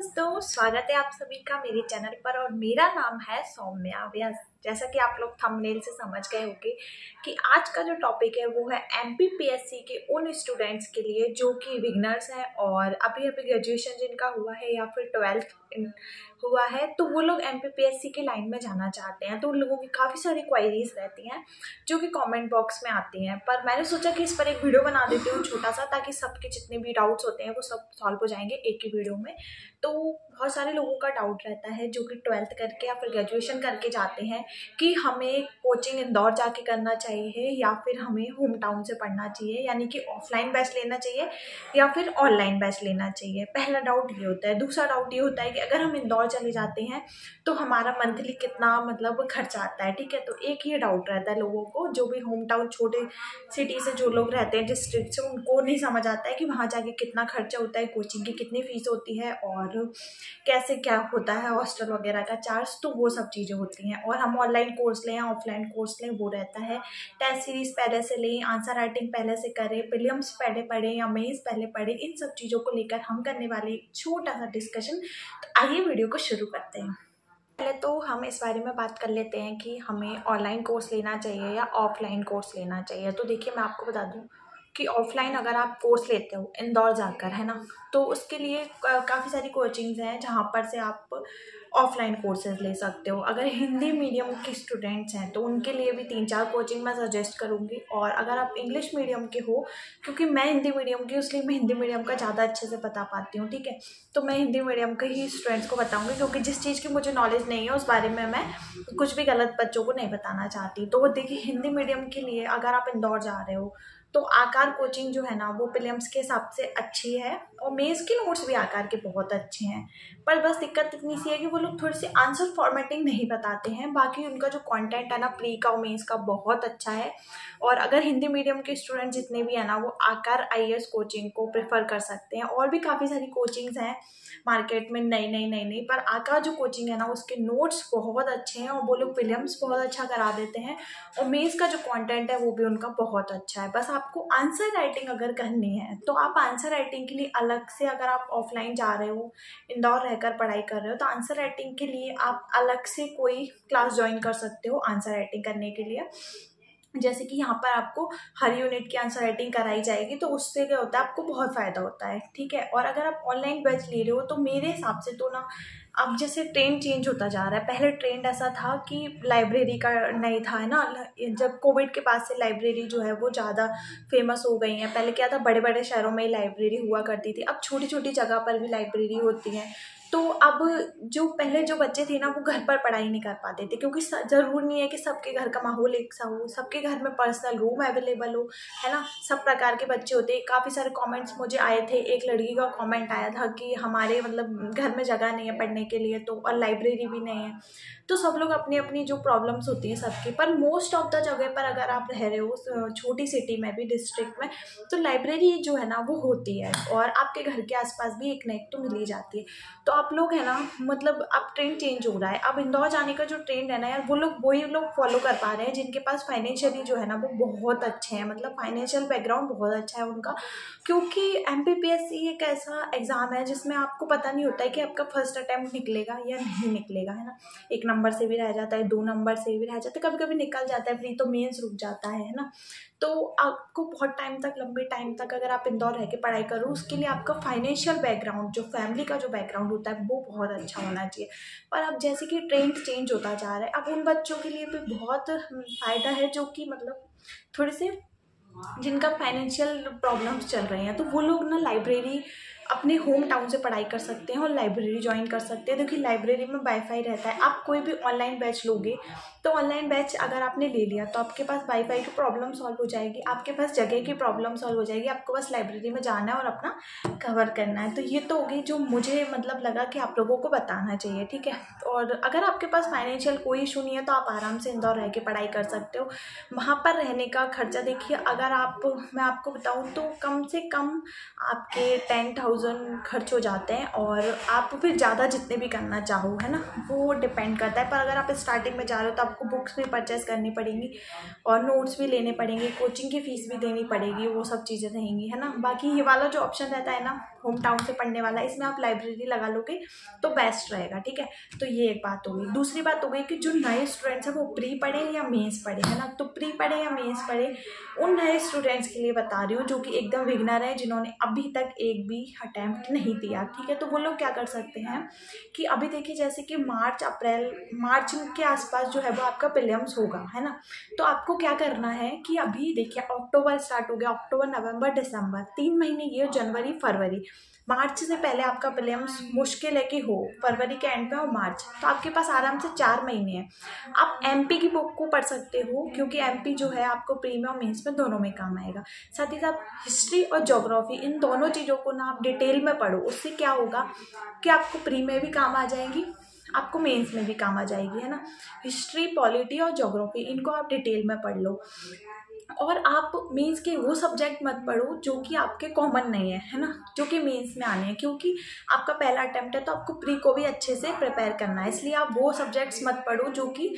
दोस्तों, स्वागत है आप सभी का मेरे चैनल पर। और मेरा नाम है सौम्या व्यास। जैसा कि आप लोग थंबनेल से समझ गए होंगे कि आज का जो टॉपिक है वो है एमपीपीएससी के उन स्टूडेंट्स के लिए जो कि बिगनर्स हैं और अभी अभी ग्रेजुएशन जिनका हुआ है या फिर 12th हुआ है, तो वो लोग एमपीपीएससी के लाइन में जाना चाहते हैं। तो उन लोगों की काफ़ी सारी क्वायरीज रहती हैं जो कि कमेंट बॉक्स में आती हैं। पर मैंने सोचा कि इस पर एक वीडियो बना देती हूँ छोटा सा, ताकि सबके जितने भी डाउट्स होते हैं वो सब सॉल्व हो जाएंगे एक ही वीडियो में। तो बहुत सारे लोगों का डाउट रहता है जो कि 12th करके या फिर ग्रेजुएशन करके जाते हैं कि हमें कोचिंग इंदौर जाके करना चाहिए या फिर हमें होम टाउन से पढ़ना चाहिए, यानी कि ऑफलाइन बैच लेना चाहिए या फिर ऑनलाइन बैच लेना चाहिए। पहला डाउट ये होता है। दूसरा डाउट ये होता है कि अगर हम इंदौर चले जाते हैं तो हमारा मंथली कितना मतलब खर्चा आता है। ठीक है, तो एक ये डाउट रहता है लोगों को, जो भी होम टाउन छोटे सिटी से जो लोग रहते हैं डिस्ट्रिक्ट से, उनको नहीं समझ आता है कि वहाँ जाके कितना खर्चा होता है, कोचिंग की कितनी फीस होती है और कैसे क्या होता है, हॉस्टल वगैरह का चार्ज। तो वो सब चीज़ें होती हैं। और हम ऑनलाइन कोर्स लें या ऑफलाइन कोर्स लें, वो रहता है टेस्ट सीरीज पहले से लें, आंसर राइटिंग पहले से करें, प्रीलिम्स पहले पढ़ें या मेंस पहले पढ़ें, इन सब चीज़ों को लेकर हम करने वाले एक छोटा सा डिस्कशन। तो आइए वीडियो को शुरू करते हैं। पहले तो हम इस बारे में बात कर लेते हैं कि हमें ऑनलाइन कोर्स लेना चाहिए या ऑफलाइन कोर्स लेना चाहिए। तो देखिए, मैं आपको बता दूं कि ऑफलाइन अगर आप कोर्स लेते हो इंदौर जाकर, है ना, तो उसके लिए काफ़ी सारी कोचिंग्स हैं जहाँ पर से आप ऑफलाइन कोर्सेज ले सकते हो। अगर हिंदी मीडियम के स्टूडेंट्स हैं तो उनके लिए भी 3-4 कोचिंग मैं सजेस्ट करूँगी। और अगर आप इंग्लिश मीडियम के हो, क्योंकि मैं हिंदी मीडियम की, इसलिए मैं हिंदी मीडियम का ज़्यादा अच्छे से बता पाती हूँ। ठीक है, तो मैं हिंदी मीडियम के ही स्टूडेंट्स को बताऊँगी, क्योंकि जिस चीज़ की मुझे नॉलेज नहीं है उस बारे में मैं कुछ भी गलत बच्चों को नहीं बताना चाहती। तो देखिए, हिंदी मीडियम के लिए अगर आप इंदौर जा रहे हो तो आकार कोचिंग जो है ना वो प्रीलिम्स के हिसाब से अच्छी है और मेंस के नोट्स भी आकार के बहुत अच्छे हैं। पर बस दिक्कत इतनी सी है कि वो लोग थोड़ी सी आंसर फॉर्मेटिंग नहीं बताते हैं। बाकी उनका जो कंटेंट है ना प्री का और मेंस का बहुत अच्छा है। और अगर हिंदी मीडियम के स्टूडेंट जितने भी हैं ना वो आकार आईएएस कोचिंग को प्रेफर कर सकते हैं। और भी काफ़ी सारी कोचिंग्स हैं मार्केट में, नई, पर आकार जो कोचिंग है ना उसके नोट्स बहुत अच्छे हैं और वो लोग प्रीलिम्स बहुत अच्छा करा देते हैं और मेंस का जो कंटेंट है वो भी उनका बहुत अच्छा है। बस आपको आंसर राइटिंग अगर करनी है तो आप आंसर राइटिंग के लिए अलग से, अगर आप ऑफलाइन जा रहे हो, इंदौर रहकर पढ़ाई कर रहे हो, तो आंसर राइटिंग के लिए आप अलग से कोई क्लास ज्वाइन कर सकते हो आंसर राइटिंग करने के लिए। जैसे कि यहाँ पर आपको हर यूनिट की आंसर राइटिंग कराई जाएगी, तो उससे क्या होता है, आपको बहुत फ़ायदा होता है। ठीक है, और अगर आप ऑनलाइन बैच ले रहे हो तो मेरे हिसाब से तो ना, अब जैसे ट्रेंड चेंज होता जा रहा है। पहले ट्रेंड ऐसा था कि लाइब्रेरी का नहीं था, है ना। जब कोविड के बाद से लाइब्रेरी जो है वो ज़्यादा फेमस हो गई है। पहले क्या था, बड़े बड़े शहरों में ही लाइब्रेरी हुआ करती थी, अब छोटी छोटी जगह पर भी लाइब्रेरी होती है। तो अब जो पहले जो बच्चे थे ना वो घर पर पढ़ाई नहीं कर पाते थे, क्योंकि ज़रूर नहीं है कि सबके घर का माहौल एक सा हो, सबके घर में पर्सनल रूम अवेलेबल हो, है ना। सब प्रकार के बच्चे होते हैं। काफ़ी सारे कमेंट्स मुझे आए थे। एक लड़की का कमेंट आया था कि हमारे मतलब घर में जगह नहीं है पढ़ने के लिए, तो और लाइब्रेरी भी नहीं है। तो सब लोग अपनी अपनी जो प्रॉब्लम्स होती हैं सबकी, पर मोस्ट ऑफ द जगह पर अगर आप रह रहे हो छोटी सिटी में भी, डिस्ट्रिक्ट में, तो लाइब्रेरी जो है ना वो होती है और आपके घर के आसपास भी एक न एक तो मिल ही जाती है। तो आप लोग है ना, मतलब अब ट्रेंड चेंज हो रहा है। अब इंदौर जाने का जो ट्रेंड है ना यार, वो लोग वही लोग फॉलो कर पा रहे हैं जिनके पास फाइनेंशियली जो है ना वो बहुत अच्छे हैं, मतलब फाइनेंशियल बैकग्राउंड बहुत अच्छा है उनका। क्योंकि एमपीपीएससी एक ऐसा एग्ज़ाम है जिसमें आपको पता नहीं होता है कि आपका फर्स्ट अटैम्प्ट निकलेगा या नहीं निकलेगा, है ना। 1 नंबर से भी रह जाता है, 2 नंबर से भी रह जाता है, कभी कभी निकल जाता है, फिर तो मेंस रुक जाता है ना। तो आपको बहुत टाइम तक, लंबे टाइम तक अगर आप इंदौर रह के पढ़ाई करो, उसके लिए आपका फाइनेंशियल बैकग्राउंड, जो फैमिली का जो बैकग्राउंड होता है वो बहुत अच्छा होना चाहिए। पर अब जैसे कि ट्रेंड चेंज होता जा रहा है, अब उन बच्चों के लिए भी बहुत फ़ायदा है जो कि मतलब थोड़े से जिनका फाइनेंशियल प्रॉब्लम्स चल रहे हैं, तो वो लोग ना लाइब्रेरी अपने होम टाउन से पढ़ाई कर सकते हैं और लाइब्रेरी ज्वाइन कर सकते हैं। देखिए, लाइब्रेरी में वाईफाई रहता है। आप कोई भी ऑनलाइन बैच लोगे तो ऑनलाइन बैच अगर आपने ले लिया तो आपके पास वाईफाई की प्रॉब्लम सॉल्व हो जाएगी, आपके पास जगह की प्रॉब्लम सॉल्व हो जाएगी, आपको बस लाइब्रेरी में जाना है और अपना कवर करना है। तो ये तो होगी जो मुझे मतलब लगा कि आप लोगों को बताना चाहिए। ठीक है, और अगर आपके पास फाइनेंशियल कोई इशू नहीं है तो आप आराम से इंदौर रह के पढ़ाई कर सकते हो। वहाँ पर रहने का खर्चा देखिए, अगर मैं आपको बताऊँ तो कम से कम आपके 10,000 खर्च हो जाते हैं। और आप फिर ज़्यादा जितने भी करना चाहो, है ना, वो डिपेंड करता है। पर अगर आप स्टार्टिंग में जा रहे हो तो आपको बुक्स भी परचेस करनी पड़ेंगी और नोट्स भी लेने पड़ेंगे, कोचिंग की फ़ीस भी देनी पड़ेगी, वो सब चीज़ें रहेंगी, है ना। बाकी ये वाला जो ऑप्शन रहता है ना होम टाउन से पढ़ने वाला है, इसमें आप लाइब्रेरी लगा लोगे तो बेस्ट रहेगा, ठीक है। तो ये एक बात हो गई। दूसरी बात हो गई कि जो नए स्टूडेंट्स हैं वो प्री पढ़े या मेंस पढ़े, है ना। तो प्री पढ़े या मेंस पढ़े, उन नए स्टूडेंट्स के लिए बता रही हूँ जो कि एकदम बिगिनर है, जिन्होंने अभी तक एक भी अटैम्प्ट नहीं दिया, ठीक है। तो वो लोग क्या कर सकते हैं कि अभी देखिए जैसे कि मार्च के आसपास जो है वो आपका प्रीलिम्स होगा, है ना। तो आपको क्या करना है कि अभी देखिए अक्टूबर स्टार्ट हो गया, अक्टूबर नवंबर दिसंबर 3 महीने, ये जनवरी फरवरी, मार्च से पहले आपका प्रीलिम्स मुश्किल है कि हो, फरवरी के एंड पे और मार्च, तो आपके पास आराम से 4 महीने हैं। आप एमपी की बुक को पढ़ सकते हो, क्योंकि एमपी जो है आपको प्री में और मेंस में दोनों में काम आएगा। साथ ही साथ हिस्ट्री और ज्योग्राफी, इन दोनों चीज़ों को ना आप डिटेल में पढ़ो। उससे क्या होगा कि आपको प्री में भी काम आ जाएगी, आपको मेंस में भी काम आ जाएगी, है ना। हिस्ट्री, पॉलिटी और ज्योग्राफी, इनको आप डिटेल में पढ़ लो। और आप मेंस के वो सब्जेक्ट मत पढ़ो जो कि आपके कॉमन नहीं है ना, जो कि मेंस में आने हैं, क्योंकि आपका पहला अटेम्प्ट है तो आपको प्री को भी अच्छे से प्रिपेयर करना है, इसलिए आप वो सब्जेक्ट्स मत पढ़ो जो कि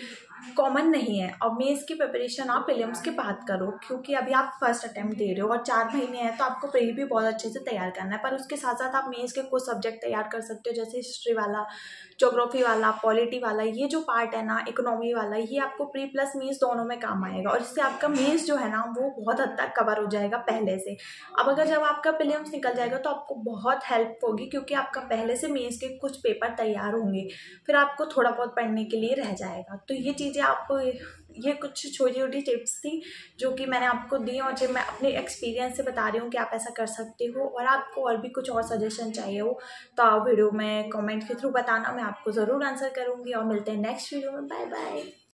कॉमन नहीं है। और मेंस की प्रिपरेशन आप प्रीलिम्स के बाद करो, क्योंकि अभी आप फर्स्ट अटेम्प्ट दे रहे हो और 4 महीने हैं, तो आपको प्री भी बहुत अच्छे से तैयार करना है। पर उसके साथ साथ आप मेंस के कुछ सब्जेक्ट तैयार कर सकते हो, जैसे हिस्ट्री वाला, ज्योग्राफी वाला, पॉलिटी वाला, ये जो पार्ट है ना, इकोनॉमी वाला, ये आपको प्री प्लस मेंस दोनों में काम आएगा, और इससे आपका मेंस जो है ना वो बहुत हद तक कवर हो जाएगा पहले से। अब अगर जब आपका प्रीलिम्स निकल जाएगा तो आपको बहुत हेल्प होगी, क्योंकि आपका पहले से मेंस के कुछ पेपर तैयार होंगे, फिर आपको थोड़ा बहुत पढ़ने के लिए रह जाएगा। तो ये चीज़ें आपको, ये कुछ छोटी छोटी टिप्स थी जो कि मैंने आपको दी, और जो मैं अपने एक्सपीरियंस से बता रही हूँ कि आप ऐसा कर सकते हो। और आपको और भी कुछ और सजेशन चाहिए हो तो आप वीडियो में कमेंट के थ्रू बताना, मैं आपको ज़रूर आंसर करूँगी। और मिलते हैं नेक्स्ट वीडियो में। Bye bye.